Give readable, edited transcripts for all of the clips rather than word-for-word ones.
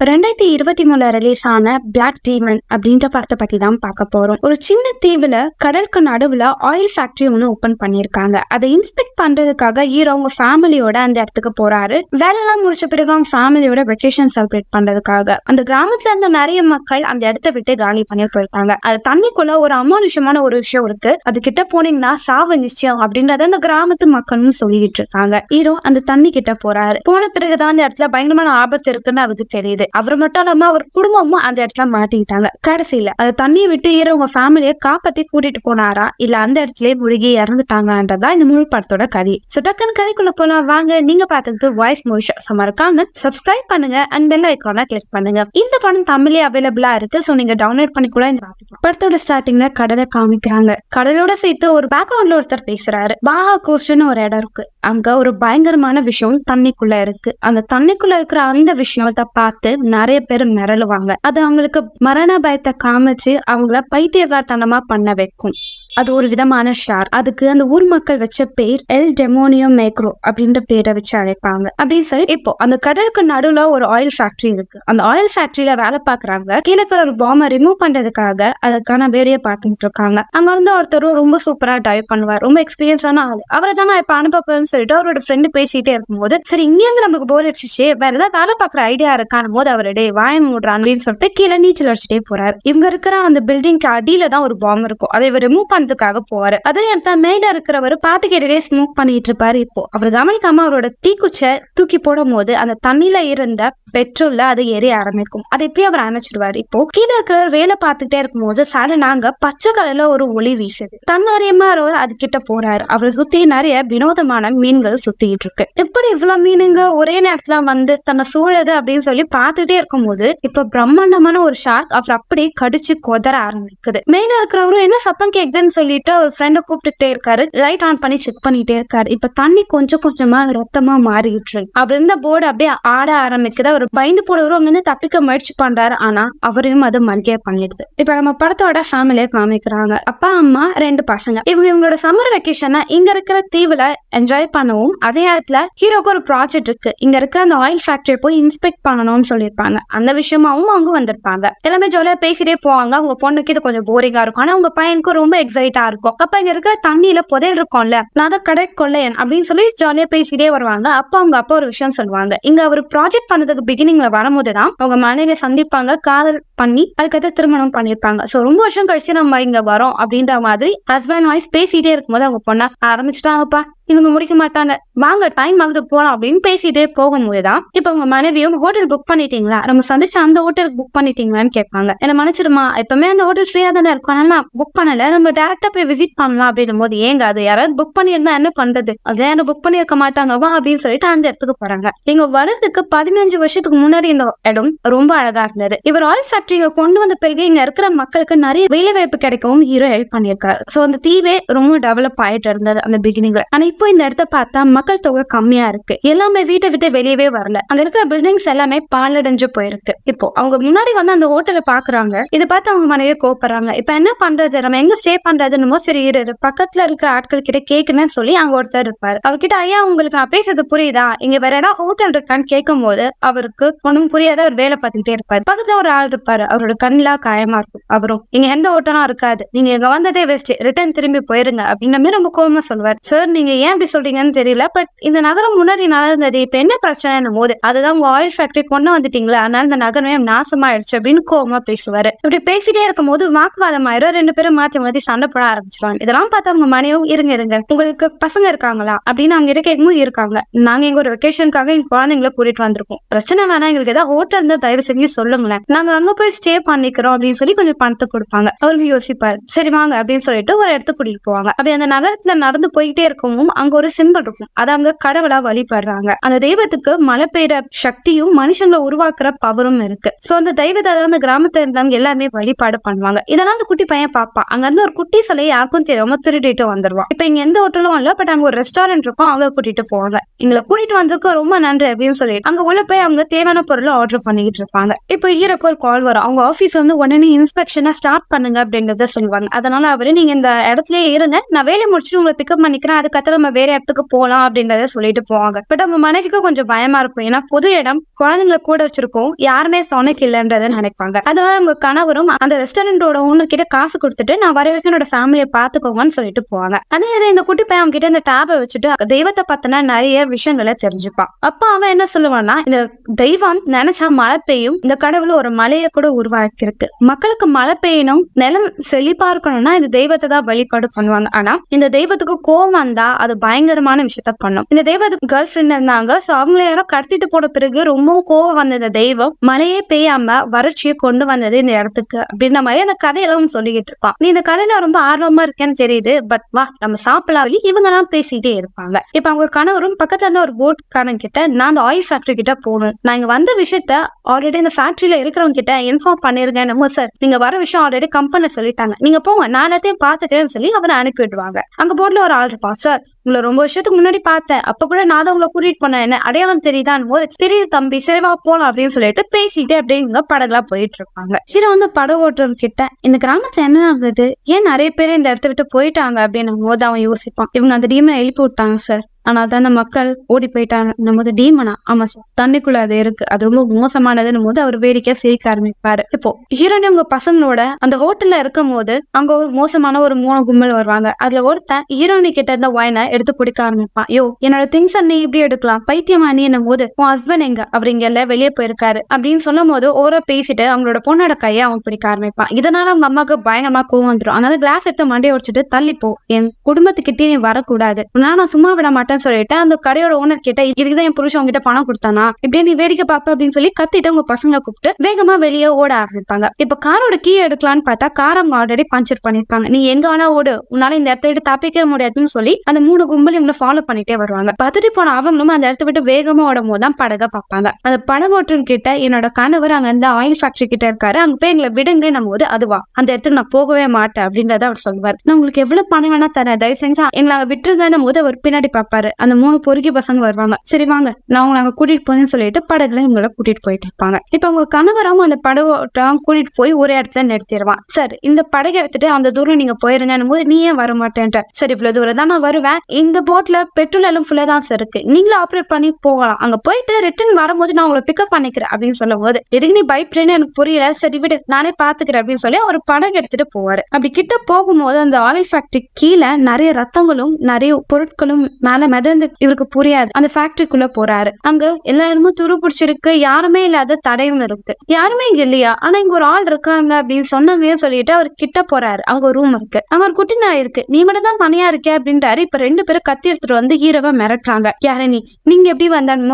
2023 release ஆன black demon அப்படின்ற படத்தை பத்தி தான் பார்க்க போறோம். ஒரு சின்ன தீவுல கடலுக்கு நடுவுல ஆயில் ஃபேக்டரி ஒன்று ஓபன் பண்ணிருக்காங்க. அதை இன்ஸ்பெக்ட் பண்றதுக்காக ஹீரோ அவங்க ஃபேமிலியோட அந்த இடத்துக்கு போறாரு. வேலையெல்லாம் முடிச்ச பிறகு அவங்க ஃபேமிலியோட வெக்கேஷன் செலிப்ரேட் பண்றதுக்காக அந்த கிராமத்துல இருந்த நிறைய மக்கள் அந்த இடத்த விட்டு காலி பண்ணி போயிருக்காங்க. அது தண்ணிக்குள்ள ஒரு அமானுஷமான ஒரு விஷயம் இருக்கு, அது கிட்ட போனீங்கன்னா சாவு நிச்சயம் அப்படின்றத அந்த கிராமத்து மக்களும் சொல்லிட்டு இருக்காங்க. ஹீரோ அந்த தண்ணி கிட்ட போறாரு. போன பிறகுதான் அந்த இடத்துல பயங்கரமான ஆபத்து இருக்குன்னு அவருக்கு தெரியுது. அவர் மட்டும் இல்லாம அவர் குடும்பமும் அந்த இடத்துல மாட்டிக்கிட்டாங்க. கடைசியில அந்த தண்ணியை விட்டு உங்க ஃபேமிலியை காப்பாத்தி கூட்டிட்டு போனாரா இல்ல அந்த இடத்துல முழுகி இறந்துட்டாங்கன்றதா இந்த முழு படத்தோட கதை. டக்குன்னு கதைக்குள்ள போலாம் வாங்க. நீங்க பாத்துக்கிட்டு வாய்ஸ் மோஷன் மறக்காம சப்ஸ்கிரைப் பண்ணுங்க அண்ட் பெல் ஐகானை கிளிக் பண்ணுங்க. இந்த படம் தமிழே அவைலபிளா இருக்கு, சோ நீங்க டவுன்லோட் பண்ணி கூட பாத்துக்கலாம். படத்தோட ஸ்டார்டிங்ல கடலை காமிக்கிறாங்க. கடலோட சேர்த்து ஒரு பேக்ரவுண்ட்ல ஒருத்தர் பேசுறாரு. பாஹா கோஸ்ட்னு ஒரு இடம் இருக்கு, அங்க ஒரு பயங்கரமான விஷயம் தண்ணிக்குள்ள இருக்கு. அந்த தண்ணிக்குள்ள இருக்கிற அந்த விஷயத்தை பார்த்து நிறைய பேர் மிரளுவாங்க. அது அவங்களுக்கு மரண பயத்தை காமிச்சு அவங்கள பைத்தியகாரத்தனமா பண்ண வைக்கும். அது ஒரு விதமான ஷார். அதுக்கு அந்த ஊர் மக்கள் வச்ச பேர் எல் டெமோனியோ மேக்ரோ அப்படின்ற பேரை வச்சு அழைப்பாங்க. அப்படின்னு சொல்லி இப்போ அந்த கடலுக்கு நடுவுல ஒரு ஆயில் ஃபேக்டரி இருக்கு. அந்த ஆயில் ஃபேக்டரியில வேலை பாக்குறாங்க. கீழே ஒரு பாம்பை ரிமூவ் பண்றதுக்காக அதுக்கான வேலையை பார்த்துட்டு இருக்காங்க. அங்க வந்து ஒருத்தரும் ரொம்ப சூப்பரா டைவ் பண்ணுவார், ரொம்ப எக்ஸ்பீரியன்ஸான ஆளு. அவரை தான் நான் இப்ப அனுப்பப்பேன்னு சொல்லிட்டு அவரோட ஃப்ரெண்டு பேசிட்டே இருக்கும்போது, சரி இங்க இருந்து நமக்கு போர் அடிச்சிச்சு, வேற ஏதாவது வேலை பாக்குற ஐடியா இருக்கான போது அவருடைய வாய மூடுறான் அப்படின்னு சொல்லிட்டு கீழே நீச்சல் அடிச்சுட்டே போறாரு. இவங்க இருக்கிற அந்த பில்டிங்க்கு அடியில தான் ஒரு பாம்பு இருக்கும். அதை இவர் ரிமூவ் பண்ணதுக்காக போவாரு. அதே நேரத்தில் மேல இருக்கிறவர் பாட்டு கேட்டுட்டே ஸ்மோக் பண்ணிட்டு இருப்பாரு. இப்போ அவர் கவனிக்காம அவரோட தீக்குச்சை தூக்கி போடும் போது அந்த தண்ணியில இருந்த பெட்ரோல்ல அது எரிய ஆரம்பிக்கும். அதை எப்படி அவர் அணைச்சிடுவாரு. இப்போ கீழே இருக்கிறவர் வேலை பார்த்துட்டே இருக்கும் போது சடனாங்க பச்சை கலர்ல ஒரு ஒளி வீசுது. தன்னறியமா அது கிட்ட போறாரு. அவரை சுத்தி நிறைய வினோதமான மீன்கள் சுத்திட்டு இருக்கு. எப்படி இவ்வளவு மீனுங்க ஒரே நேரத்துல வந்து தன்னை சூழது அப்படின்னு சொல்லி பார்த்துட்டே இருக்கும் போது இப்ப பிரம்மாண்டமான ஒரு ஷார்க் அவர் அப்படியே கடிச்சு கொதற ஆரம்பிக்குது. மேல இருக்கிறவரும் என்ன சத்தம் கேக்குதுன்னு சொல்லிட்டு ஒரு ஃப்ரெண்ட கூப்பிட்டுட்டே இருக்காரு. லைட் ஆன் பண்ணி செக் பண்ணிட்டே இருக்காரு. இப்ப தண்ணி கொஞ்சம் கொஞ்சமா ரத்தமா மாறிட்டு இருக்கு. அவர் இருந்த போர்டு அப்படியே ஆட ஆரம்பிக்குது. அவர் பயந்து போனவரும் அங்க இருந்து தப்பிக்க முயற்சி பண்றாரு. ஆனா அவரையும் அது மல்கே பண்ணிடுது. இப்ப நம்ம படத்தோட ஃபேமிலியை காமிக்கிறாங்க. அப்பா அம்மா 2 பசங்க. இவங்களோட சம்மர் வெக்கேஷனை இங்க இருக்கிற தீவுல என்ஜாய் பண்ணவும் அதே நேரத்துல ஹீரோக்கு ஒரு ப்ராஜெக்ட் இருக்கு. இங்க இருக்கிற அந்த ஆயில் ஃபேக்டரி போய் இன்ஸ்பெக்ட் பண்ணணும்னு சொல்லியிருப்பாங்க. அந்த விஷயமாவும் அவங்க வந்திருப்பாங்க. எல்லாமே ஜாலியா பேசிட்டே போவாங்க. அவங்க பொண்ணுக்கு இது கொஞ்சம் போரிங்கா இருக்கும், ஆனா அவங்க பையனுக்கு ரொம்ப எக்ஸைட்டா இருக்கும். அப்ப இங்க இருக்கிற தண்ணியில புதையல் இருக்கும்ல, நான் தான் கடை கொள்ளையன் அப்படின்னு சொல்லி ஜாலியா பேசிட்டே வருவாங்க. அப்ப அவங்க அப்பா ஒரு விஷயம் சொல்லுவாங்க. இங்க அவர் ப்ராஜெக்ட் பண்ணதுக்கு பிகினிங்ல வரும்போதுதான் அவங்க மனைவியை சந்திப்பாங்க, காதல் பண்ணி அதுக்கடுத்து திருமணம் பண்ணிருப்பாங்க. சோ ரொம்ப வருஷம் கழிச்சு நம்ம இங்க வரோம் அப்படின்ற மாதிரி ஹஸ்பண்ட் வாய்ஸ் பேசிட்டே இருக்கும்போது அவங்க பொண்ண ஆரம்பிச்சுட்டாங்கப்பா, இவங்க முடிக்க மாட்டாங்க, வாங்க டைம் ஆகுது போலாம் அப்படின்னு பேசிட்டே போகும்போதுதான் இப்ப உங்க மனைவியும் ஹோட்டல் புக் பண்ணிட்டீங்களா, நம்ம சந்திச்சு அந்த ஹோட்டலுக்கு புக் பண்ணிட்டீங்களான்னு கேட்பாங்க. என்ன மன்னிச்சிருமா, எப்பவுமே அந்த ஹோட்டல் ஃப்ரீயா தானே இருக்கும், நான் புக் பண்ணல, நம்ம டேரக்டா போய் விசிட் பண்ணலாம் அப்படின்னும் போது, ஏங்க அது யாராவது புக் பண்ணியிருந்தா என்ன பண்றது, அது யாரும் புக் பண்ணிருக்க மாட்டாங்க வா அப்படின்னு சொல்லிட்டு அந்த இடத்துக்கு போறாங்க. இங்க வர்றதுக்கு 15 வருஷத்துக்கு முன்னாடி இந்த இடம் ரொம்ப அழகா இருந்தது. இவர் ஆயில் ஃபேக்டரியை கொண்டு வந்த பிறகு இங்க இருக்கிற மக்களுக்கு நிறைய வேலை வாய்ப்பு கிடைக்கவும் ஹீரோ ஹெல்ப் பண்ணியிருக்காரு. சோ அந்த தீவே ரொம்ப டெவலப் ஆயிட்டு இருந்தது அந்த பிகினிங்ல. ஆனா இப்போ இந்த இடத்த பார்த்தா மக்கள் தொகை கம்மியா இருக்கு. எல்லாமே வீட்டை விட்டு வெளியவே வரல. அங்க இருக்கிற பில்டிங்ஸ் எல்லாமே பாலடைஞ்சு போயிருக்கு. இப்போ அவங்க முன்னாடி வந்து அந்த ஹோட்டலை பாக்குறாங்க. இதை பார்த்து அவங்க மனைவியை கோப்படுறாங்க. இப்ப என்ன பண்றது, நம்ம எங்க ஸ்டே பண்றதுன்னு சரி இரு பக்கத்துல இருக்கிற ஆட்கள் கிட்ட கேக்குன்னு சொல்லி அங்க ஒருத்தர் இருப்பாரு. அவர்கிட்ட ஐயா உங்களுக்கு நான் பேசுறது புரியுதா, இங்க வேற ஏதாவது ஹோட்டல் இருக்கான்னு கேட்கும் போது அவருக்கு ஒண்ணும் புரியாத அவர் வேலை பார்த்துக்கிட்டே இருப்பாரு. பக்கத்துல ஒரு ஆள் இருப்பாரு, அவரோட கண்ணிலா காயமா இருக்கும். அவரும் இங்க எந்த ஹோட்டலும் இருக்காது, நீங்க இங்க வந்ததே வேஸ்ட், ரிட்டர்ன் திரும்பி போயிருங்க அப்படின்ற மாதிரி ரொம்ப கோபமா சொல்வார். சார் நீங்க ஏன் அப்படி சொல்றீங்கன்னு தெரியல, பட் இந்த நகரம் முன்னாடி நடந்தது, இப்ப என்ன பிரச்சனை போது அதுதான் உங்க ஆயில் ஃபேக்டரி கொண்டு வந்துட்டீங்களா, அதனால இந்த நகரமே நாசமாயிடுச்சு அப்படின்னு கோபமா பேசுவாரு. இப்படி பேசிட்டே இருக்கும் போது வாக்குவாதம் ஆயிரும். 2 பேரும் மாத்தி மாத்தி சண்டை போட ஆரம்பிச்சிருவாங்க. இதெல்லாம் பார்த்தா அவங்க மனையும் இருங்க உங்களுக்கு பசங்க இருக்காங்களா அப்படின்னு அவங்க கிட்ட கேட்கும் இருக்காங்க, நாங்க எங்க ஒரு வெக்கேஷனுக்காக எங்க குழந்தைங்களை கூட்டிட்டு வந்திருக்கோம், பிரச்சனை வேணா, எங்களுக்கு ஏதாவது ஹோட்டல் இருந்தா தயவு செஞ்சு சொல்லுங்களேன், நாங்க அங்க போய் ஸ்டே பண்ணிக்கிறோம் அப்படின்னு சொல்லி கொஞ்சம் பணத்தை கொடுப்பாங்க. அவருக்கு யோசிப்பாரு, சரி வாங்க அப்படின்னு சொல்லிட்டு ஒரு இடத்துக்கு கூட்டிட்டு போவாங்க. அப்படி அந்த நகரத்துல நடந்து போயிட்டே இருக்கவும் அங்க ஒரு சிம்பிள் இருக்கும். அது அவங்க கடவுளா வழிபடுறாங்க. அந்த தெய்வத்துக்கு மழை பெய்ற சக்தியும் மனுஷங்களை உருவாக்குற பவரும் இருக்கு. சோ அந்த தெய்வத்தை அந்த கிராமத்துல இருந்தவங்க எல்லாமே வழிபாடு பண்ணுவாங்க. இதெல்லாம் அந்த குட்டி பையன் பாப்பா. அங்க இருந்து ஒரு குட்டி சிலையை யாருக்கும் தெரியாம திருடிட்டு வந்துருவான். இப்ப இங்க எந்த ஹோட்டலும் இல்ல, பட் அங்க ஒரு ரெஸ்டாரண்ட் இருக்கும், அங்க கூட்டிட்டு போவாங்க. எங்களை கூட்டிட்டு வந்ததுக்கு ரொம்ப நன்றி அப்படின்னு சொல்லிட்டு அங்க உள்ள போய் அவங்க தேவையான பொருளை ஆர்டர் பண்ணிக்கிட்டு இருப்பாங்க. இப்போ ஹீரோக்கு ஒரு கால் வரும். அவங்க ஆபீஸ் வந்து உடனே இன்ஸ்பெக்ஷனை ஸ்டார்ட் பண்ணுங்க அப்படிங்கறத சொல்லுவாங்க. அதனால அவரு நீங்க இந்த இடத்துலயே இருங்க, நான் வேலை முடிச்சுட்டு உங்களை பிக்கப் பண்ணிக்கிறேன், அதுக்கப்புறம் நம்ம வேற இடத்துக்கு போலாம் அப்படின்றத சொல்லிட்டு போவாங்க. பட் அவங்க மனைவிக்கு கொஞ்சம் பயமா இருக்கும். ஏன்னா பொது இடம், குழந்தைங்களை கூட வச்சிருக்கோம், யாருமே துணைக்கு இல்லைன்றத நினைப்பாங்க. அதனால அவங்க கணவரும் அந்த ரெஸ்டாரண்டோட ஓனர் கிட்ட காசு கொடுத்துட்டு நான் வர வரைக்கும் என்னோட ஃபேமிலியை பாத்துக்கோங்கன்னு சொல்லிட்டு போவாங்க. அதே இந்த குட்டி பையன் அவங்க கிட்ட இந்த டேபை வச்சுட்டு தெய்வத்தை பத்தின நிறைய விஷயங்களை தெரிஞ்சுப்பான். அப்ப அவன் என்ன சொல்லுவான்னா, இந்த தெய்வம் நினைச்சா மழை பெய்யும், இந்த கடவுள் ஒரு மலையை கூட உருவாக்கி இருக்கு, மக்களுக்கு மழை பெய்யணும், நிலம் செழிப்பா இருக்கணும்னா இந்த தெய்வத்தை தான் வழிபாடு பண்ணுவாங்க. ஆனா இந்த தெய்வத்துக்கு கோவம் வந்தா அது பயங்கரமான விஷயத்த பண்ணும். இந்த தெய்வத்துக்கு கேர்ள் ஃப்ரெண்ட் இருந்தாங்க. சோ அவங்கள யாரோ கடத்திட்டு போன பிறகு ரொம்ப கோவம் வந்த இந்த தெய்வம் மழையே பெய்யாம வறட்சியை கொண்டு வந்தது இந்த இடத்துக்கு அப்படின்ற மாதிரி அந்த கதையெல்லாம் சொல்லிக்கிட்டு இருப்பான். நீ இந்த கதையில ரொம்ப ஆர்வமா இருக்கேன்னு தெரியுது, பட் வா நம்ம சாப்பிடலாம், இவங்க எல்லாம் பேசிட்டே இருப்பாங்க. இப்ப அவங்க கணவரும் பக்கத்துல இருந்த ஒரு போட்காரன் கிட்ட நான் அந்த ஆயில் ஃபேக்டரி கிட்ட போகணும், நான் இங்க வந்த விஷயத்த ஆல்ரெடி இந்த ஃபேக்டரியில இருக்கிறவங்க கிட்ட இன்ஃபார்ம் பண்ணிருக்கேன், நம்ம சார் நீங்க வர விஷயம் ஆல்ரெடி கம்பெனி சொல்லிட்டாங்க, நீங்க போங்க நான் எல்லாத்தையும் பாத்துக்கிறேன்னு சொல்லி அவரை அனுப்பிடுவாங்க. அங்க போட்ல ஒரு ஆள் இருப்பான். சார் உங்களை ரொம்ப வருஷத்துக்கு முன்னாடி பார்த்தேன், அப்ப கூட நான் தான் உங்களை கூட்டிட்டு போனேன், என்ன அடையாளம் தெரியுதான் போது தெரியுது தம்பி, சரிவா போலாம் அப்படின்னு சொல்லிட்டு பேசிட்டு அப்படியே இவங்க படகுலா போயிட்டு இருப்பாங்க. ஹீரோ வந்து படகு ஓட்டுறது கிட்ட இந்த கிராமத்துல என்ன நடந்தது, ஏன் நிறைய பேர் இந்த இடத்த விட்டு போயிட்டாங்க அப்படின்னு போது அவன் யோசிப்பான். இவங்க அந்த டீமனை எழுப்பி விட்டாங்க சார், ஆனா அதான் அந்த மக்கள் ஓடி போயிட்டாங்க. நம்ம டீமனா? ஆமா சார், தண்ணிக்குள்ள அது இருக்கு, அது ரொம்ப மோசமானதுன்னு போது அவர் வேடிக்கையா சிரிக்க ஆரம்பிப்பாரு. இப்போ ஹீரோனி உங்க பசங்களோட அந்த ஹோட்டல்ல இருக்கும் போது அங்க ஒரு மோசமான ஒரு 3 கும்பல் வருவாங்க. அதுல ஒருத்தன் ஹீரோனி கிட்ட இருந்த ஒயினை எடுத்து குடிக்க ஆரம்பிப்பான். யோ என்னோட திங்ஸ் நீ இப்படி எடுக்கலாம், பைத்தியமா நீ என்னும் போது உன் ஹஸ்பண்ட் எங்க, அவர் இங்க எல்லாம் வெளியே போயிருக்காரு அப்படின்னு சொல்லும் போது ஓரோ பேசிட்டு அவங்களோட பொண்ணோட கையை அவன் பிடிக்க ஆரம்பிப்பான். இதனால அவங்க அம்மாவுக்கு பயங்கரமா கோவம் வந்துடும். அதனால கிளாஸ் எடுத்து மண்டையை உடைச்சிட்டு தள்ளிப்போ, என் குடும்பத்துக்கிட்டே நீ வரக்கூடாது, நான் சும்மா விட மாட்டேன் சொல்லிட்டு அந்த கடையோட ஓனர் கிட்ட இதுதான் என் புருஷன் உங்ககிட்ட பணம் கொடுத்தானா, இப்படியே நீ வேடிக்கை பாப்ப அப்படின்னு சொல்லி கத்திட்டு உங்க பசங்களை கூப்பிட்டு வேகமா வெளியே ஓட ஆரம்பிப்பாங்க. இப்ப காரோட கீ எடுக்கலான்னு பார்த்தா கார் அவங்க ஆல்ரெடி பஞ்சர் பண்ணிருப்பாங்க. நீ எங்க வேணா ஓடு, உன்னால இந்த இடத்த விட்டு தப்பிக்க முடியாதுன்னு சொல்லி அந்த 3 கும்பல் இவங்களை ஃபாலோ பண்ணிட்டே வருவாங்க. பதறி போன அவங்களும் அந்த இடத்த விட்டு வேகமா ஓடும் போதுதான் படகை பார்ப்பாங்க. அந்த படகு ஓட்டுறன் கிட்ட என்னோட கணவர் அங்க இந்த ஆயில் ஃபேக்டரி கிட்ட இருக்காரு, அங்க போய் எங்களை விடுங்க நம்ம போது அதுவா அந்த இடத்துக்கு நான் போகவே மாட்டேன் அப்படின்றத அவர் சொல்லுவார். நான் உங்களுக்கு எவ்வளவு பணம் வேணா தரேன், தயவு செஞ்சா எங்களை அங்க விட்டுருங்க போது அவர் பின்னாடி பாப்பாரு. அந்த 3 பொறுக்கி பசங்க வருவாங்க. சரி வாங்க நான் உங்களை அங்க கூட்டிட்டு போறேன்னு சொல்லிட்டு படகுல இவங்களை கூட்டிட்டு போயிட்டு இருப்பாங்க. இப்ப அவங்க கணவராம அந்த படகோட்டம் கூட்டிட்டு போய் ஒரே இடத்துல நிறுத்திடுவான். சார் இந்த படகு எடுத்துட்டு அந்த தூரம் நீங்க போயிருங்க போது நீ ஏன் வர மாட்டேன்ட்ட, சரி இவ்வளவு தூரம் தான் நான் வருவேன், இந்த போட்ல பெட்ரோல் எல்லாம் ஃபுல்லா தான் சார் இருக்கு, நீங்களும் ஆப்ரேட் பண்ணி போகலாம், அங்க போயிட்டு ரிட்டர்ன் வரும்போது நான் உங்களை பிக்கப் பண்ணிக்கிறேன் அப்படின்னு சொல்லும் போது எதுக்கு நீ பயப்படுறேன்னு எனக்கு புரியல, சரி விடு நானே பாத்துக்கிறேன் அப்படின்னு சொல்லி ஒரு படகு எடுத்துட்டு போவாரு. அப்படி கிட்ட போகும்போது அந்த ஆயில் ஃபேக்டரி கீழே நிறைய ரத்தங்களும் நிறைய பொருட்களும் மேல மிதந்து இவருக்கு புரியாது. அந்த ஃபேக்டரிக்குள்ள போறாரு. அங்க எல்லாருமே துரு பிடிச்சிருக்கு, யாருமே இல்லாத தடையும் இருக்கு, யாருமே இங்க இல்லையா, ஆனா இங்க ஒரு ஆள் இருக்காங்க அப்படின்னு சொன்னதே சொல்லிட்டு அவர் கிட்ட போறாரு. அங்க ஒரு ரூம் இருக்கு, அங்க ஒரு குட்டி நாய் இருக்கு, நீ மட்டும் தான் தனியா இருக்கே அப்படின்றாரு. இப்ப 2 பேரும் கத்தி எடுத்துட்டு வந்து ஹீரோவை மிரட்டுறாங்க. யாரே நீங்க எப்படி வந்தாலும்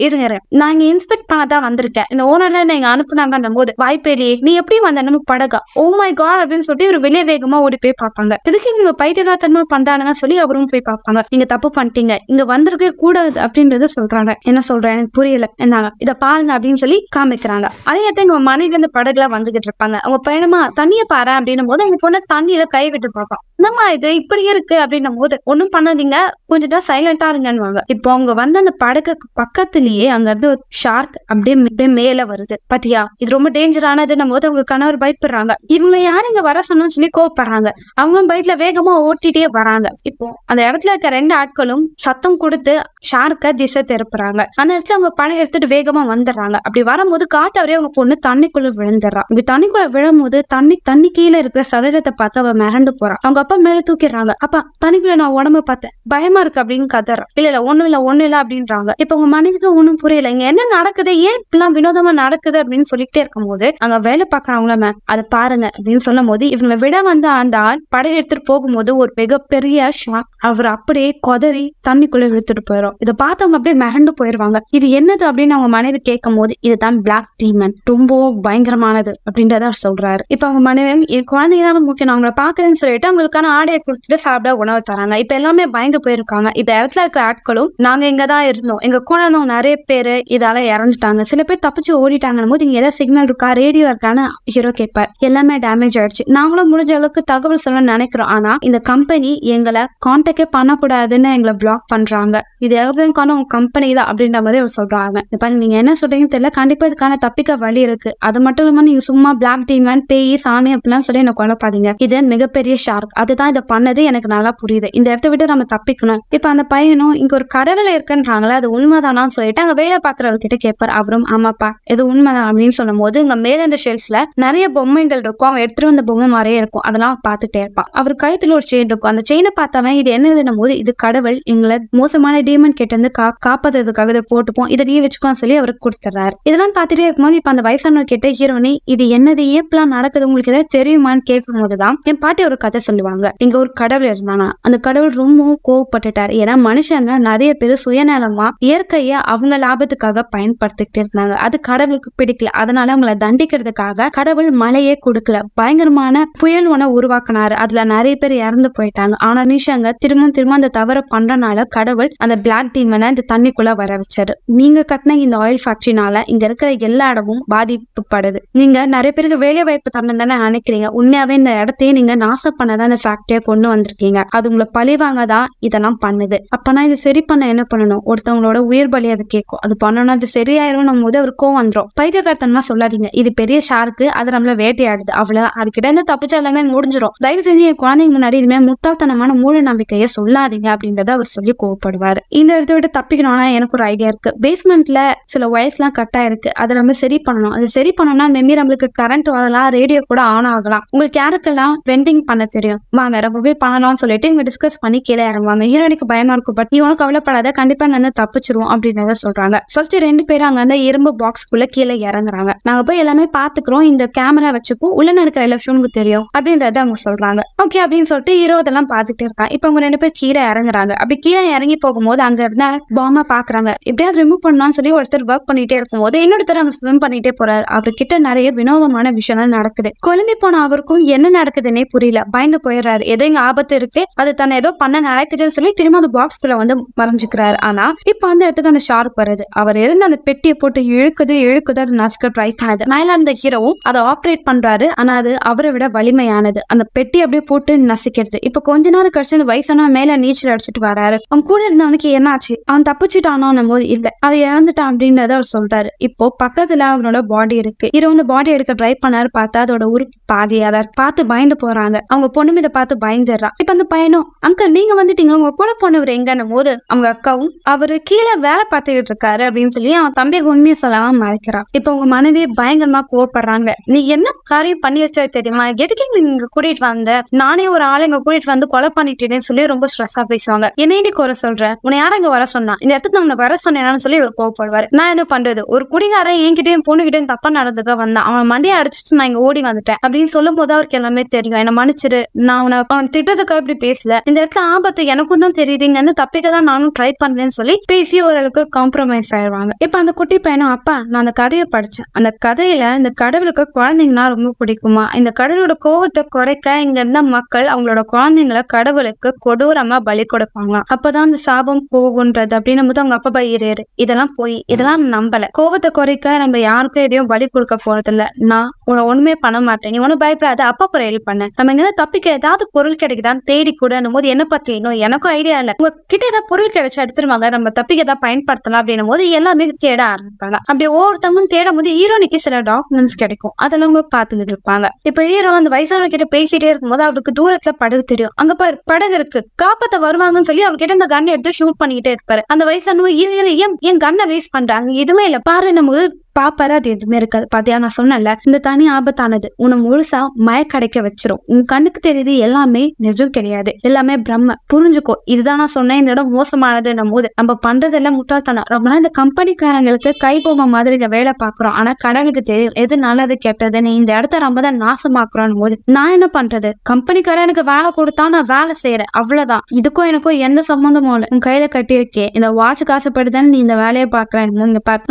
இருங்க நான் இங்க இன்ஸ்பெக்ட் பண்ணதான் வந்திருக்கேன், இந்த ஓனர்ல நீங்க அனுப்புனாங்க போது வாய்ப்பேலியே நீ எப்படி வந்தாலும் படகா, ஓ மை காட் அப்படின்னு சொல்லிட்டு இவர் வெளியே வேகமா ஓடி போய் பார்ப்பாங்க. இதுக்கு நீங்க பைத்தியகாரத்தனமா பண்றானுங்க சொல்லி அவரும் போய் பார்ப்பாங்க. நீங்க தப்பு பண்ணிட்டீங்க, இங்க வந்திருக்கே கூடாது அப்படின்றத சொல்றாங்க. என்ன சொல்றேன் எனக்கு புரியல, என்னங்க இத பாருங்க அப்படின்னு சொல்லி காமிக்கிறாங்க. அதே நேரத்தில் எங்க மனைவி அந்த படகுல வந்துகிட்டு இருப்பாங்க. அவங்க பயணமா தண்ணிய பாரு அப்படின்னும் போது அவங்க பொண்ணு தண்ணியில கை விட்டு பார்ப்பான். என்னம்மா இது இப்படி இருக்கு அப்படின்னும் போது ஒன்னும் பண்ணாதீங்க, கொஞ்சம் சைலண்டா இருங்கன்னு. இப்போ அவங்க வந்து அந்த படகுக்கு பக்கத்திலேயே அங்க இருந்து ஒரு ஷார்க் அப்படியே மேல வருது. பாத்தியா இது ரொம்ப டேஞ்சரானதுன்னும் போது அவங்க கணவர் பயப்படுறாங்க. இவங்க யாரு இங்க வர சொன்னு சொல்லி கோவப்படுறாங்க. அவங்களும் பைக்ல வேகமா ஓட்டிட்டே வராங்க. இப்போ அந்த இடத்துல இருக்க 2 ஆட்களும் சத்தம் கொடுத்து ஷார்க்க திசை திருப்புறாங்க. அந்த இடத்துல அவங்க படகு எடுத்துட்டு வேகமா வந்துடுறாங்க. அப்படி வரும்போது காத்தவரே அவங்க பொண்ணு தண்ணிக்குள்ள விழுந்துடுறா. இப்படி தண்ணிக்குள்ள விழும்போது தண்ணி கீழே இருக்கிற சரீரத்தை பார்த்து அவ மிரண்டு போறான். அவங்க அப்பா மேல தூக்கிடுறாங்க. அப்பா தண்ணிக்குள்ள நான் உடம்ப பார்த்தேன், பயமா இருக்கு அப்படின்னு கதறான். இல்ல ஒண்ணும் இல்ல அப்படின்றாங்க. இப்ப உங்க மனைவிக்கு ஒண்ணும் புரியல, இங்க என்ன நடக்குது, ஏன் இப்பெல்லாம் வினோதமா நடக்குது அப்படின்னு சொல்லிட்டே இருக்கும் போது அங்க வேலை பாக்குறவங்கள அதை பாருங்க அப்படின்னு சொல்லும் போது இவங்களை விட வந்து அந்த ஆள் படகு எடுத்துட்டு போகும்போது ஒரு மிகப்பெரிய ஷாக் அவர் அப்படியே கொதறி தண்ணிக்குள்ள இழுத்துட்டு போயிடும். இதை பார்த்தவங்க அப்படியே மிரண்டு போயிருவாங்க. இது என்னது அப்படின்னு அவங்க மனைவி கேட்கும் போது இதுதான் பிளாக் டீமன், ரொம்ப பயங்கரமானது அப்படின்றத சொல்றாரு. இப்ப அவங்க மனைவி குழந்தைங்க தான் முக்கியம், அவங்களை பாக்குறேன்னு சொல்லிட்டு அவங்களுக்கான ஆடையை கொடுத்துட்டு சாப்பிட உணவு தராங்க. இப்ப எல்லாமே பயந்து போயிருக்காங்க. இந்த இடத்துல இருக்கிற ஆட்களும் நாங்க இங்கதான் இருந்தோம், எங்க குழந்தை நிறைய பேரு இதால இறந்துட்டாங்க, சில பேர் தப்பிச்சு ஓடிட்டாங்கன்னு போது இங்க ஏதாவது சிக்னல் இருக்கா, ரேடியோ இருக்கான்னு ஹீரோ கேட்பார். எல்லாமே டேமேஜ் ஆயிடுச்சு, நாங்களும் முடிஞ்ச அளவுக்கு தகவல் சொல்ல நினைக்கிறோம், ஆனா இந்த கம்பெனி எங்களை கான்டாக்டே பண்ணக்கூடாதுன்னு எங்களை பிளாக் லாக் பண்றாங்க. இது எல்லாத்துக்கான உங்க கம்பெனி தான் அப்படின்ற மாதிரி அவர் சொல்றாங்க. இப்ப நீங்க என்ன சொல்றீங்கன்னு தெரியல, கண்டிப்பா இதுக்கான தப்பிக்க வழி இருக்கு. அது மட்டும் இல்லாம நீங்க சும்மா பிளாக் டீமன் பேய் சாமி அப்படிலாம் சொல்லி என்ன குழப்பாதீங்க. இது மிகப்பெரிய ஷார்க், அதுதான் இதை பண்ணது, எனக்கு நல்லா புரியுது. இந்த இடத்த விட்டு நம்ம தப்பிக்கணும். இப்ப அந்த பையனும் இங்க ஒரு கடவுள் இருக்குன்றாங்களே, அது உண்மைதானான்னு சொல்லிட்டு அங்க வேலை பாக்குறவர்கிட்ட கேட்பார். அவரும் ஆமாப்பா இது உண்மைதான் அப்படின்னு சொல்லும் போது இங்க மேல இந்த ஷெல்ஃப்ல நிறைய பொம்மைகள் இருக்கும். அவன் எடுத்துட்டு வந்த பொம்மை மாதிரியே இருக்கும். அதெல்லாம் பார்த்துட்டே இருப்பான். அவர் கழுத்துல ஒரு செயின் இருக்கும். அந்த செயினை பார்த்தவன் இது என்னதுன்னும் போது இது கடவுள் எங்களை மோசமான டீமன் கிட்ட இருந்து காப்பாத்துறதுக்காக இதை போட்டுப்போம், இதை நீ வச்சுக்கோன்னு சொல்லி அவருக்கு கொடுத்துறாரு. இதெல்லாம் பார்த்துட்டே இருக்கும்போது இப்ப அந்த வயசானவர் கிட்ட ஹீரோனி இது என்னது ஏப்பெல்லாம் நடக்குது உங்களுக்கு ஏதாவது தெரியுமான்னு கேட்கும் போதுதான் என் பாட்டி ஒரு கதை சொல்லுவாங்க. இங்க ஒரு கடவுள் இருந்தானா, அந்த கடவுள் ரொம்பவும் கோவப்பட்டுட்டாரு. ஏன்னா மனுஷங்க நிறைய பேர் சுயநலமா இயற்கைய அவங்க லாபத்துக்காக பயன்படுத்திட்டு இருந்தாங்க. அது கடவுளுக்கு பிடிக்கல. அதனால அவங்களை தண்டிக்கிறதுக்காக கடவுள் மழையே கொடுக்கல, பயங்கரமான புயல் ஒண்ண உருவாக்குனாரு. அதுல நிறைய பேர் இறந்து போயிட்டாங்க. ஆனா மனுஷங்க திரும்ப அந்த தவற பண்றனால கடவுள் அந்த பிளாக் டீமனை இந்த தண்ணிக்குள்ள வர வச்சாரு. நீங்க கட்டின இந்த ஆயில் ஃபேக்டரினால இங்க இருக்கிற எல்லா இடமும் பாதிப்புப்படுது. நீங்க நிறைய பேருக்கு வேலை வாய்ப்பு தரணும் தானே நினைக்கிறீங்க. உண்மையாவே இந்த இடத்தையே நீங்க நாசம் பண்ணதான் இந்த ஃபேக்டரியை கொண்டு வந்திருக்கீங்க. அது உங்களை பழிவாங்க தான் இதெல்லாம் பண்ணுது. அப்பனா இது சரி பண்ண என்ன பண்ணணும்? ஒருத்தவங்களோட உயிர் பலி அது கேட்கும். அது பண்ணணும், அது சரியாயிரும் போது ஒரு கோவம் வந்துடும். பைத்தியக்காரத்தனமா சொல்லாதீங்க, இது பெரிய ஷார்க்கு, அது நம்மள வேட்டையாடுது, அவ்வளவுதான். அதுக்கிட்ட இருந்து தப்பிச்சா எல்லாமே முடிஞ்சிடும். தயவு செஞ்சு என் குழந்தைங்க முன்னாடி இதுமே முட்டாள்தனமான மூட நம்பிக்கையை சொல்லாதீங்க அப்படின்றத அவர் சொல்லி கோவப்படுவாரு. இந்த இடத்த விட்டு தப்பிக்கணும்னா எனக்கு ஒரு ஐடியா இருக்கு. பேஸ்மெண்ட்ல சில ஒயர்ஸ் எல்லாம் கட்டா இருக்கு, அதை நம்ம சரி பண்ணணும். அது சரி பண்ணோம்னா மேபி நம்மளுக்கு கரண்ட் வரலாம், ரேடியோ கூட ஆன் ஆகலாம். உங்களுக்கு யாருக்கெல்லாம் வெண்டிங் பண்ண தெரியும், வாங்க ரொம்பவே பண்ணலாம்னு சொல்லிட்டு இவங்க டிஸ்கஸ் பண்ணி கீழே இறங்குவாங்க. ஹீரோனுக்கு பயமா இருக்கும். பட் நீ உனக்கு கவலைப்படாத, கண்டிப்பா அங்க இருந்து தப்பிச்சிருவோம் அப்படின்றத சொல்றாங்க. ஃபர்ஸ்ட் 2 பேரும் அங்க அந்த இரும்பு பாக்ஸ்க்குள்ள கீழே இறங்குறாங்க. நாங்க போய் எல்லாமே பாத்துக்கிறோம், இந்த கேமரா வச்சுப்போம், உள்ள நடக்கிற எல்லா விஷயமும் தெரியும் அப்படின்றத அவங்க சொல்றாங்க. ஓகே அப்படின்னு சொல்லிட்டு ஹீரோ இதெல்லாம் பாத்துட்டு இருக்கான். இப்ப அவங்க 2 பேர் கீழே இறங்குறாங்க. அப்படி கீழே இறங்கி போகும்போது அங்க இருந்த பாம்பை பாக்குறாங்க. எப்படியாவது ரிமூவ் பண்ணலாம்னு சொல்லி ஒருத்தர் ஒர்க் பண்ணிட்டே இருக்கும்போது இன்னொருத்தர் அங்க ஸ்விம் பண்ணிட்டே போறாரு. அவர்கிட்ட நிறைய வினோதமான விஷயங்கள் நடக்குது. குழம்பி போன அவருக்கும் என்ன நடக்குதுன்னே புரியல, பயந்து போயிடுறாரு. ஏதோ இங்க ஆபத்து இருக்கு, அது தன்னை ஏதோ பண்ண நடக்குதுன்னு சொல்லி திரும்ப அந்த பாக்ஸ்குள்ள வந்து மறைஞ்சுக்கிறாரு. ஆனா இப்ப அந்த இடத்துக்கு அந்த ஷார்க் வருது. அவர் இருந்து அந்த பெட்டியை போட்டு இழுக்குது அது நசுக்க ட்ரை பண்ணுது. மேல அந்த ஹீரோவும் அதை ஆப்ரேட் பண்றாரு. ஆனா அது அவரை விட வலிமையானது. அந்த பெட்டி அப்படியே போட்டு நசிக்கிறது. இப்ப கொஞ்ச நேரம் கழிச்சு அந்த வயசான மேல நீச்சல் அடிச்சுட்டு வராரு. அவன் கூட இருந்தவனுக்கு என்னாச்சு, அவன் தப்பிச்சுட்டானோன்னும் போது இல்ல, அவன் இறந்துட்டான் அப்படின்றத அவர் சொல்றாரு. இப்போ பக்கத்துல அவனோட பாடி இருக்கு. ஹீரோ வந்து பாடி எடுக்க ட்ரை பண்ணாரு. பார்த்தா அதோட உறுப்பு பாதி. அதை பார்த்து பயந்து போறாங்க. அவங்க பொண்ணுமே இதை பார்த்து பயந்துடுறான். இப்ப அந்த பையனும் அங்கிள் நீங்க வந்துட்டீங்க, உங்க கூட போனவர் எங்கன்னும் போது அவங்க அக்காவும் அவரு கீழே வேலை பார்த்துக்கிட்டு இருக்காரு அப்படின்னு சொல்லி அவன் தம்பிக்கு உண்மையை சொல்லாம மறைக்கிறான். இப்ப உங்க மனைவி பயங்கரமா கோவப்படுறாங்க. நீ என்ன காரியம் பண்ணி வச்சா தெரியுமா, எதுக்கு இங்க கூட்டிட்டு வந்த, நானே ஒரு ஆளை இங்க கூட்டிட்டு வந்து கொலை பண்ணிட்டேன்னு சொல்லி ரொம்ப ஸ்ட்ரெஸ்ஸா பேசுவாங்க. என்னையே குறை சொல்ற, உன்னை யாரும் இங்க வர சொன்னா, இந்த இடத்துக்கு நான் வர சொன்னேன்னு சொல்லி இவர் கோவப்படுவாரு. நான் என்ன பண்றது, ஒரு குடிகாரன் என்கிட்டயும் பொண்ணுகிட்டயும் தப்பா நடந்துக்க வந்தான், அவன் மண்டியை அடிச்சுட்டு நான் இங்க ஓடி வந்துட்டேன் அப்படின்னு சொல்லும் போது அவருக்கு எல்லாமே தெரியும். என்ன மன்னிச்சிரு, நான் அவன் திட்டத்துக்காக இப்படி பேசல, இந்த இடத்துல ஆபத்து எனக்கும் தான் தெரியுதுங்கன்னு தப்பிக்க தான் நானும் ட்ரை பண்ணேன்னு சொல்லி பேசி ஓரளவுக்கு காம்ப்ரமைஸ் ஆயிடுவாங்க. இப்ப அந்த குட்டி பையனும் அப்பா நான் அந்த கதையை படிச்சேன், அந்த கதையில இந்த கடவுளுக்கு குழந்தைங்கன்னா ரொம்ப பிடிக்குமா, இந்த கடவுளோட கோவத்தை குறைக்க இங்க இருந்த மக்கள் அவங்களோட குழந்தைங்களை கடவுளுக்கு கொடூரமா பலி கொடுப்பாங்களாம், அப்பதான் அந்த சாபம் போகுன்றது அப்படின்னு போது அவங்க அப்பா பயிரேறு இதெல்லாம் போய் இதெல்லாம் நம்பல. கோவத்தை குறைக்க நம்ம யாருக்கும் எதையும் பலி கொடுக்க போறது இல்ல, நான் ஒண்ணுமே பண்ண மாட்டேன், நீ ஒன்னும் பயப்படாத, அப்பா கூட ஹெல்ப் பண்ண, நம்ம இங்க தப்பிக்க ஏதாவது பொருள் கிடைக்குதான்னு தேடி கூட போது என்ன பத்தி இன்னும் எனக்கும் ஐடியா இல்ல, உங்க கிட்ட ஏதாவது பொருள் கிடைச்சா எடுத்துருவாங்க, நம்ம தப்பிக்க ஏதாவது பயன்படுத்தலாம் அப்படின்னும் போது எல்லாமே தேட ஆரம்பிப்பாங்க. அப்படி ஒவ்வொருத்தவங்களும் தேடும் போது ஹீரோனிக்கு சில டாக்குமெண்ட்ஸ் கிடைக்கும், அதெல்லாம் அவங்க பாத்துக்கிட்டு இருப்பாங்க. இப்ப ஹீரோ அந்த வயசானவங்க கிட்ட பேசிட்டே இருக்கும்போது அவருக்கு தூரத்துல படகு தெரியும். அங்க பாரு படகு இருக்கு, காப்பாத்த வருவாங்கன்னு சொல்லி அவர்கிட்ட இந்த கன் எடுத்து ஷூட் பண்ணிக்கிட்டே இருப்பாரு. அந்த வயசானவங்க ஏன் கன்னை வேஸ்ட் பண்றாங்க, எதுவுமே இல்ல பாரு நம்ம பாப்பாரு, அது எதுவுமே இருக்காது. பாத்தியா நான் சொன்னல இந்த தனி ஆபத்தானது, உன்னை முழுசா மயக்கடைக்க வச்சிரும், உன் கண்ணுக்கு தெரியுது எல்லாமே நிஜம் கிடையாது, எல்லாமே பிரம்ம, புரிஞ்சுக்கோ, இதுதான் நான் சொன்னேன் இந்த இடம் மோசமானதுன்னும் போது நம்ம பண்றதெல்லாம் முட்டாள்தனம். ரொம்ப நாள் இந்த கம்பெனிக்காரங்களுக்கு கை போம மாதிரி இங்க வேலை பாக்குறோம், ஆனா கடவுளுக்கு தெரியும் எது நல்லது கெட்டதுன்னு, இந்த இடத்த ரொம்ப தான் நாசமாக்குறோம் போது நான் என்ன பண்றது, கம்பெனிக்காரன் எனக்கு வேலை கொடுத்தா நான் வேலை செய்யறேன் அவ்வளவுதான், இதுக்கும் எனக்கும் எந்த சம்பந்தமும் இல்லை, உன் கையில கட்டியிருக்கேன், இந்த வாட்ச் காசுப்படுதான்னு நீ இந்த வேலையை பாக்குறேன்,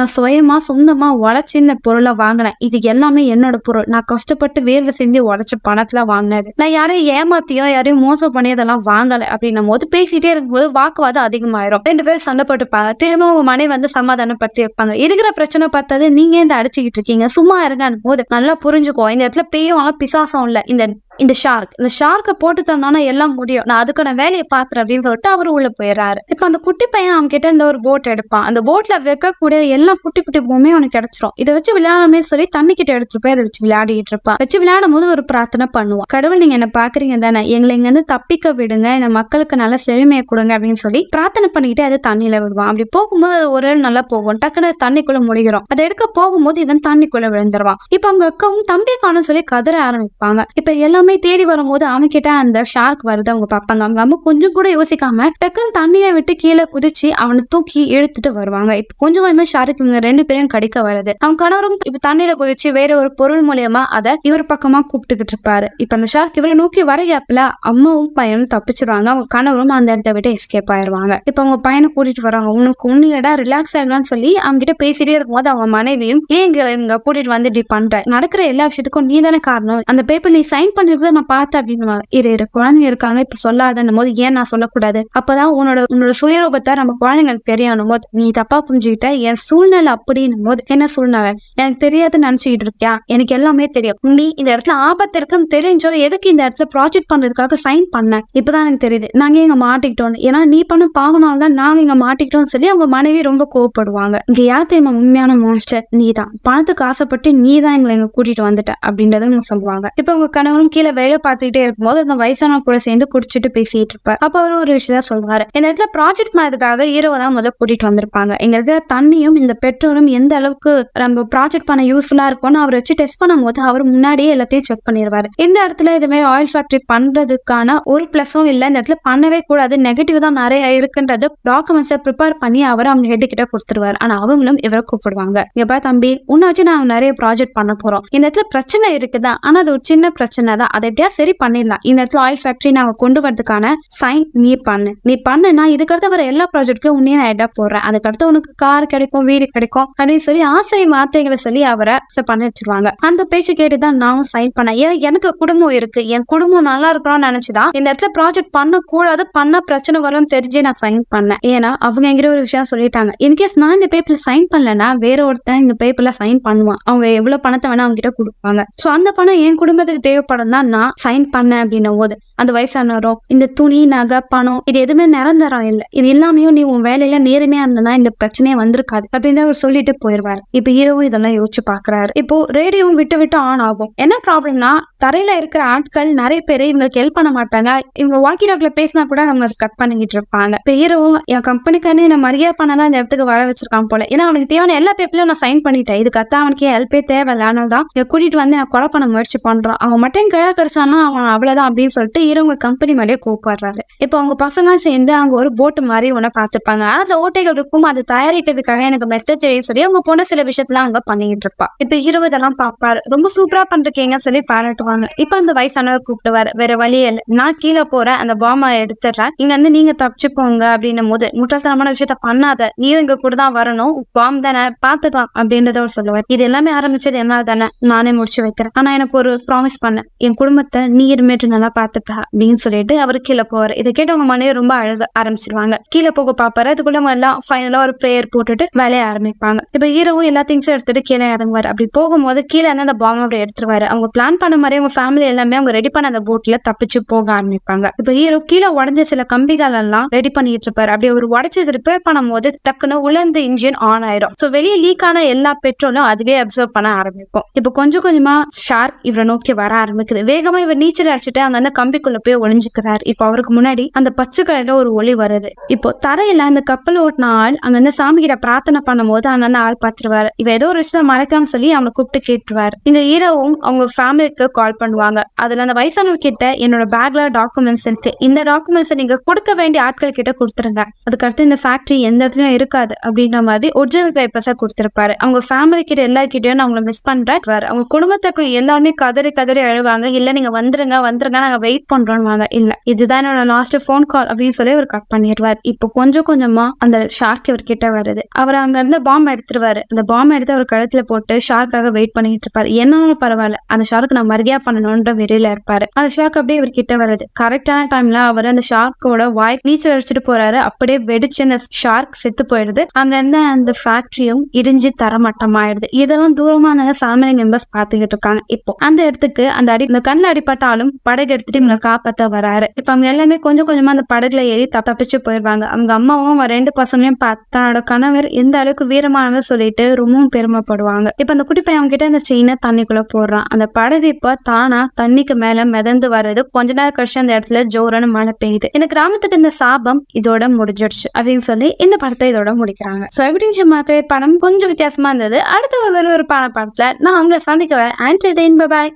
நான் சுயமா சொந்தமா உழைச்சு இந்த பொருளை வாங்கினேன், இது எல்லாமே என்னோட பொருள், நான் கஷ்டப்பட்டு வேர்வை செஞ்சு உழைச்ச பணத்துல வாங்கினது, நான் யாரையும் ஏமாத்தியோ யாரையும் மோசம் பண்ணி அதெல்லாம் வாங்கல அப்படின்னும் போது பேசிட்டே இருக்கும்போது வாக்குவாதம் அதிகமாயிரும். 2 பேரும் சண்டை போட்டுப்பாங்க. திரும்ப உங்க மனைவி வந்து சமாதானப்படுத்தி வைப்பாங்க. இருக்கிற பிரச்சனை பார்த்தது நீங்க ஏன் அடிச்சுக்கிட்டு இருக்கீங்க, சும்மா இருங்க போது நல்லா புரிஞ்சுக்கோ, இந்த இடத்துல பேயும் பிசாசம் இல்ல, இந்த இந்த ஷார்க்கை போட்டு தந்தானா எல்லாம் முடியும், நான் அதுக்கான வேலையை பாக்குறேன் அப்படின்னு சொல்லிட்டு அவரு உள்ள போயிடுறாரு. இப்ப அந்த குட்டி பையன் அவன் கிட்ட இந்த ஒரு போட் எடுப்பான். அந்த போட்ல வைக்கக்கூடிய எல்லா குட்டி குட்டி பொம்மையும் அவனுக்கு கிடைச்சிரும். இதை வச்சு விளையாடமே சொல்லி தண்ணி கிட்ட எடுத்துட்டு போய் அதை வச்சு விளையாடிட்டு இருப்பான். வச்சு விளையாடும் போது ஒரு பிரார்த்தனை பண்ணுவான். கடவுள், நீங்க என்ன பாக்குறீங்க தானே, எங்களை இங்க இருந்து தப்பிக்க விடுங்க, இந்த மக்களுக்கு நல்ல செழுமையை கொடுங்க அப்படின்னு சொல்லி பிரார்த்தனை பண்ணிக்கிட்டு அதை தண்ணியில விடுவான். அப்படி போகும்போது அது ஒரு நல்லா போகும். டக்குனு தண்ணிக்குள்ள முடிகிறோம். அதை எடுக்க போகும்போது இவன் தண்ணிக்குள்ள விழுந்துருவான். இப்ப அவங்க அக்காவும் தம்பி காணும் சொல்லி கதற ஆரம்பிப்பாங்க. இப்ப எல்லாமே தேடி வரும்போது அவன் கிட்ட அந்த ஷார்க் வருது. அவங்க பாப்பாங்க. அவங்க அம்மா கொஞ்சம் கூட யோசிக்காம டக்குன்னு தண்ணியை விட்டு கீழே குதிச்சு அவனை தூக்கி இழுத்துட்டு வருவாங்க. இப்ப கொஞ்சம் கொஞ்சமா ஷார்க் இவங்க 2 பேரும் கடிக்க வருது. அவங்க கணவரும் இப்ப தண்ணியில குதிச்சு வேற ஒரு பொருள் மூலியமா அதை இவர் பக்கமா கூப்பிட்டுக்கிட்டு இருப்பாரு. இப்ப அந்த ஷார்க் இவரை நோக்கி வர கேப்ல அம்மாவும் பையனும் தப்பிச்சிருவாங்க. அவங்க கணவரும் அந்த இடத்த விட்டு எஸ்கேப் ஆயிருவாங்க. இப்ப அவங்க பையனை கூட்டிட்டு வராங்க. உனக்கு ஒண்ணுலடா, ரிலாக்ஸ் ஆயிடலாம்னு சொல்லி அவங்க கிட்ட பேசிட்டே இருக்கும்போது அவங்க மனைவியும், ஏன் இங்க கூட்டிட்டு வந்து இப்படி பண்ற, நடக்கிற எல்லா விஷயத்துக்கும் நீ தானே காரணம், அந்த பேப்பர் நீ சைன் பண்ணிருக்க நான் பார்த்தேன் அப்படின்னு. இரு குழந்தைங்க இருக்காங்க, இப்ப சொல்லாதன்னும் போது ஏன் நான் சொல்லக்கூடாது, அப்பதான் உன்னோட சுயரூபத்தை நம்ம குழந்தைங்களுக்கு தெரியணும் போது நீ தப்பா புரிஞ்சுக்கிட்ட, என் சூழ்நிலை அப்படின்னும் போது என்ன சூழ்நிலை எனக்கு தெரியாதுன்னு நினைச்சுக்கிட்டு இருக்கியா, எனக்கு எல்லாமே தெரியும், நீ இந்த இடத்துல ஆபத்து இருக்குன்னு தெரிஞ்சோ எதுக்கு இந்த இடத்துல ப்ராஜெக்ட் பண்றதுக்காக சைன் பண்ண, இப்பதான் எனக்கு தெரியுது நாங்க இங்க மாட்டிக்கிட்டோம், ஏன்னா நீ பண்ண பாவனால தான் நாங்க இங்க மாட்டிக்கிட்டோம்னு சொல்லி அவங்க மனைவி ரொம்ப கோவப்படுவாங்க. இங்க யார் தெரியுமா உண்மையான மான்ஸ்டர், நீ தான், பணத்துக்கு ஆசைப்பட்டு நீ தான் எங்களை இங்க கூட்டிட்டு வந்துட்ட அப்படின்றத சொல்லுவாங்க. இப்ப உங்க கணவரும் கீழே வேலை பார்த்துக்கிட்டே இருக்கும்போது அந்த வயசான கூட சேர்ந்து குடிச்சிட்டு பேசிட்டு இருப்பார். அப்ப அவர் ஒரு விஷயம் சொல்வாரு, இந்த இடத்துல ப்ராஜெக்ட் பண்ணதுக்காக ஹீரோவை தான் முதல்ல கூட்டிட்டு வந்திருப்பாங்க. எங்க இடத்துல தண்ணியும் இந்த பெட்ரோலும் எந்த அளவுக்கு நம்ம ப்ராஜெக்ட் பண்ண யூஸ்ஃபுல்லா இருக்கும்னு அவர் வச்சு டெஸ்ட் பண்ணும் போது அவர் முன்னாடியே எல்லாத்தையும் செக் பண்ணிடுவாரு. இந்த இடத்துல இது மாதிரி ஆயில் ஃபேக்டரி பண்றதுக்கான ஒரு பிளஸும் இல்ல, இந்த இடத்துல பண்ணவே கூடாது, நெகட்டிவ் தான் நிறைய இருக்குன்றது டாக்குமெண்ட்ஸை ப்ரிப்பேர் பண்ணி அவர் அவங்க ஹெட் கிட்ட கொடுத்துருவாரு. ஆனா அவங்களும் இவரை கூப்பிடுவாங்க. இங்க தம்பி, உன்னை வச்சு நாங்க நிறைய ப்ராஜெக்ட் பண்ண போறோம், இந்த இடத்துல பிரச்சனை இருக்குதான், ஆனா அது ஒரு சின்ன பிரச்சனை தான், அதை எப்படியா சரி பண்ணிடலாம், இந்த இடத்துல ஆயில் ஃபேக்டரி நாங்க கொண்டு வரதுக்கான சைன் நீ பண்ணுனா இதுக்கடுத்து வர எல்லா ப்ராஜெக்டுக்கும் உன்னையே நான் ஹெட்டா போடுறேன், அதுக்கடுத்து உனக்கு கார் கிடைக்கும், வீடு கிடைக்கும் அப்படின்னு சொல்லி ஆசை வார்த்தைகளை சொல்லி அவரை பண்ண வச்சிருவாங்க. அந்த பேச்சு கேட்டுதான் நானும் சைன் பண்ணேன். ஏன்னா எனக்கு குடும்பம் இருக்கு, என் குடும்பம் நல்லா இருக்கணும்னு நினைச்சுதான் இந்த இடத்துல ப்ராஜெக்ட் பண்ண கூடாது, பண்ண பிரச்சனை வரும்னு தெரிஞ்சே நான் சைன் பண்ணேன். ஏன்னா அவங்க என்கிட்ட ஒரு விஷயம் சொல்லிட்டாங்க, இன்கேஸ் நான் இந்த பேப்பர்ல சைன் பண்ணலன்னா வேற ஒருத்தன் இந்த பேப்பர்ல சைன் பண்ணுவான், அவங்க எவ்வளவு பணத்தை வேணா அவங்க கிட்ட கொடுப்பாங்க, சோ அந்த பணம் என் குடும்பத்துக்கு தேவைப்படும் தான் நான் சைன் பண்ணேன் அப்படின்னும் போது அந்த வயசானவரும், இந்த துணி நகை பணம் இது எதுவுமே நிரந்தரம் இல்லை, இது எல்லாமே நீ உன் வேலையில நேர்மையா இருந்தனா இந்த பிரச்சனையே வந்திருக்காது அப்படின்னு அவர் சொல்லிட்டு போயிருவாரு. இப்ப ஹீரோவும் இதெல்லாம் யோசிச்சு பாக்குறாரு. இப்போ ரேடியோவும் விட்டு விட்டு ஆன் ஆகும். என்ன ப்ராப்ளம்னா தரையில இருக்கிற ஆட்கள் நிறைய பேர் இவங்களுக்கு ஹெல்ப் பண்ண மாட்டாங்க, இவங்க வாக்கி டாக்ல பேசினா கூட அவங்க கட் பண்ணிக்கிட்டு இருப்பாங்க. இப்ப ஹீரோவும், என் கம்பெனிக்கானே என்ன மரியாதை பண்ணதான் இந்த இடத்துக்கு வர வச்சிருக்கான் போல, ஏன்னா அவனுக்கு தேவையான எல்லா பேப்பர்லயும் நான் சைன் பண்ணிட்டேன், இதுக்கு அத்தா அவனுக்கு ஹெல்ப்பே தேவையில்ல, அதனாலதான் கூட்டிட்டு வந்து நான் கொலை பண்ண முயற்சி பண்றான், அவன் மட்டும் கையில கிடைச்சானா அவன் அவ்வளவுதான் அப்படின்னு சொல்லிட்டு ஹீரோங்க கம்பெனி மேலேயே கூப்பிடுறாரு. இப்ப அவங்க பசங்க சேர்ந்து அங்க ஒரு போட்டு மாதிரி ஒண்ணு பார்த்துருப்பாங்க. அதுல ஓட்டைகள் இருக்கும், அது தயாரிக்கிறதுக்காக எனக்கு மெத்தட் தெரியும் சொல்லி அவங்க போன சில விஷயத்துல அங்க பண்ணிட்டு இருப்பா. இப்ப ஹீரோ இதெல்லாம் பாப்பாரு, ரொம்ப சூப்பரா பண்றீங்க சொல்லி பாராட்டுவாங்க. இப்ப அந்த வயசானவர் கூப்பிடுவாரு, வேற வழியே இல்லை, நான் கீழே போறேன், அந்த பாம்பை எடுத்துடுறேன், இங்க வந்து நீங்க தப்பிச்சுப்போங்க அப்படின்னும் போது, முட்டாள்தனமான விஷயத்த பண்ணாத, நீயும் இங்க கூட தான் வரணும், பாம்பு தானே பாத்துக்கலாம் அப்படின்றத அவர் சொல்லுவார். இது எல்லாமே ஆரம்பிச்சது என்ன தானே, நானே முடிச்சு வைக்கிறேன், ஆனா எனக்கு ஒரு ப்ராமிஸ் பண்ண, என் குடும்பத்தை நீ இருமேட்டு நல்லா பாத்துப்ப அப்படின்னு சொல்லிட்டு அவரு கீழே போவாரு. இதை கேட்டு அவங்க மனைவி ரொம்ப அழுத ஆரம்பிச்சிருவாங்க. கீழே போக பாப்பாரு. அதுக்குள்ள அவங்க எல்லாம் ஃபைனலா ஒரு பிரேயர் போட்டுட்டு வேலையை ஆரம்பிப்பாங்க. இப்ப ஹீரோவும் எல்லா திங்ஸும் எடுத்துட்டு கீழே இறங்குவாரு. அப்படி போகும்போது கீழே அந்த பாம்பை அப்படி எடுத்துருவாரு. அவங்க பிளான் பண்ண மாதிரி அவங்க ஃபேமிலி எல்லாமே அவங்க ரெடி பண்ண அந்த போட்ல தப்பிச்சு போக ஆரம்பிப்பாங்க. இப்ப ஹீரோ கீழே உடஞ்ச சில கம்பிகள் எல்லாம் ரெடி பண்ணிட்டு இருப்பாரு. அப்படி ஒரு உடச்சு ரிப்பேர் பண்ணும் போது டக்குன்னு உலர்ந்த இன்ஜின் ஆன் ஆயிரும். சோ வெளியே லீக் ஆன எல்லா பெட்ரோலும் அதுவே அப்சர்வ் பண்ண ஆரம்பிக்கும். இப்ப கொஞ்சம் கொஞ்சமா ஷார்க் இவரை நோக்கி வர ஆரம்பிக்குது. வேகமா இவர் நீச்சல் அடிச்சுட்டு அங்க அந்த கம்பிக்குள்ள போய் ஒளிஞ்சுக்கிறாரு. இப்ப அவருக்கு முன்னாடி அந்த பச்சை கலர்ல ஒரு ஒளி வருது. இப்போ தரையில அந்த கப்பல் ஓட்டின ஆள் அங்க வந்து சாமி கிட்ட பிரார்த்தனை பண்ணும் போது அங்க அந்த ஆள் பாத்துருவாரு. இவ ஏதோ ஒரு விஷயம் மறைக்காம சொல்லி அவனை கூப்பிட்டு கேட்டுருவாரு. இந்த ஹீரோவும் அவங்க ஃபேமிலிக்கு கால் பண்ணுவாங்க. அதுல அந்த வயசானவர் கிட்ட, என்னோட பேக்ல டாக்குமெண்ட்ஸ் இருக்கு, இந்த டாக்குமெண்ட்ஸ் நீங்க கொடுக்க வேண்டிய ஆட்கள் கிட்ட கொடுத்துருங்க, அதுக்கடுத்து இந்த ஃபேக்டரி எந்த இடத்துலயும் இருக்காது அப்படின்ற மாதிரி ஒரிஜினல் பேப்பர்ஸா கொடுத்திருப்பாரு. அவங்க ஃபேமிலி கிட்ட எல்லார்கிட்டயும் அவங்களை மிஸ் பண்றாரு. அவங்க குடும்பத்துக்கு எல்லாருமே கதறி கதறி அழுவாங்க, இல்ல நீங்க வந்துருங்க நாங்க வெயிட் பண்றோம்னு இல்ல, இதுதான் என்னோட லாஸ்ட் போன் கால் அப்படின்னு சொல்லி அவர் கட் பண்ணிடுவார். இப்போ கொஞ்சம் கொஞ்சமா அந்த ஷார்க் இவர் கிட்ட வருது. அவர் அங்க இருந்து பாம்பு எடுத்துருவாரு. அந்த பாம்பு எடுத்து அவர் கழுத்துல போட்டு ஷார்க்காக வெயிட் பண்ணிட்டு இருப்பாரு. என்னன்னு பரவாயில்ல, அந்த ஷார்க்கு நான் மரியாதை பண்ணணும்ன்ற வெறியில இருப்பாரு. அந்த ஷார்க் அப்படியே இவர் கிட்ட வருது. கரெக்டான டைம்ல அவர் அந்த ஷார்க்கோட வாய் நீச்சல் அடிச்சுட்டு போறாரு. அப்படியே வெடிச்சு அந்த ஷார்க் செத்து போயிடுது. அங்க இருந்த அந்த ஃபேக்டரியும் இடிஞ்சு தரமட்டமாயிடுது. இதெல்லாம் தூரமான ஃபேமிலி மெம்பர்ஸ் பாத்துக்கிட்டு இருக்காங்க. இப்போ அந்த இடத்துக்கு அந்த கண்ணில் அடிப்பட்டாலும் படகு எடுத்துட்டு இவங்களை காப்பாத்த வராரு. இப்ப அவங்க எல்லாமே கொஞ்சம் கொஞ்சமா அந்த படகுல ஏறி தப்பிச்சு போயிருவாங்க. அவங்க அம்மாவும் அவங்க 2 பசங்களையும் தன்னோட கணவர் எந்த அளவுக்கு வீரமானவர் சொல்லிட்டு ரொம்பவும் பெருமைப்படுவாங்க. இப்ப அந்த குட்டி பையன் அவங்க கிட்ட அந்த செயினை தண்ணிக்குள்ள போடுறான். அந்த படகு இப்ப தானா தண்ணிக்கு மேல மிதந்து வருது. கொஞ்ச நேரம் கழிச்சு அந்த இடத்துல ஜோரன்னு மழை பெய்யுது. இந்த கிராமத்துக்கு இந்த சாபம் இதோட முடிஞ்சிடுச்சு அப்படின்னு சொல்லி இந்த படத்தை இதோட முடிக்கிறாங்க. சோ எவ்ரிதிங் மார்க்கெட் படம் கொஞ்சம் வித்தியாசமா இருந்தது. அடுத்த ஒரு படத்துல நான் உங்களை சந்திக்க வரேன். And then by.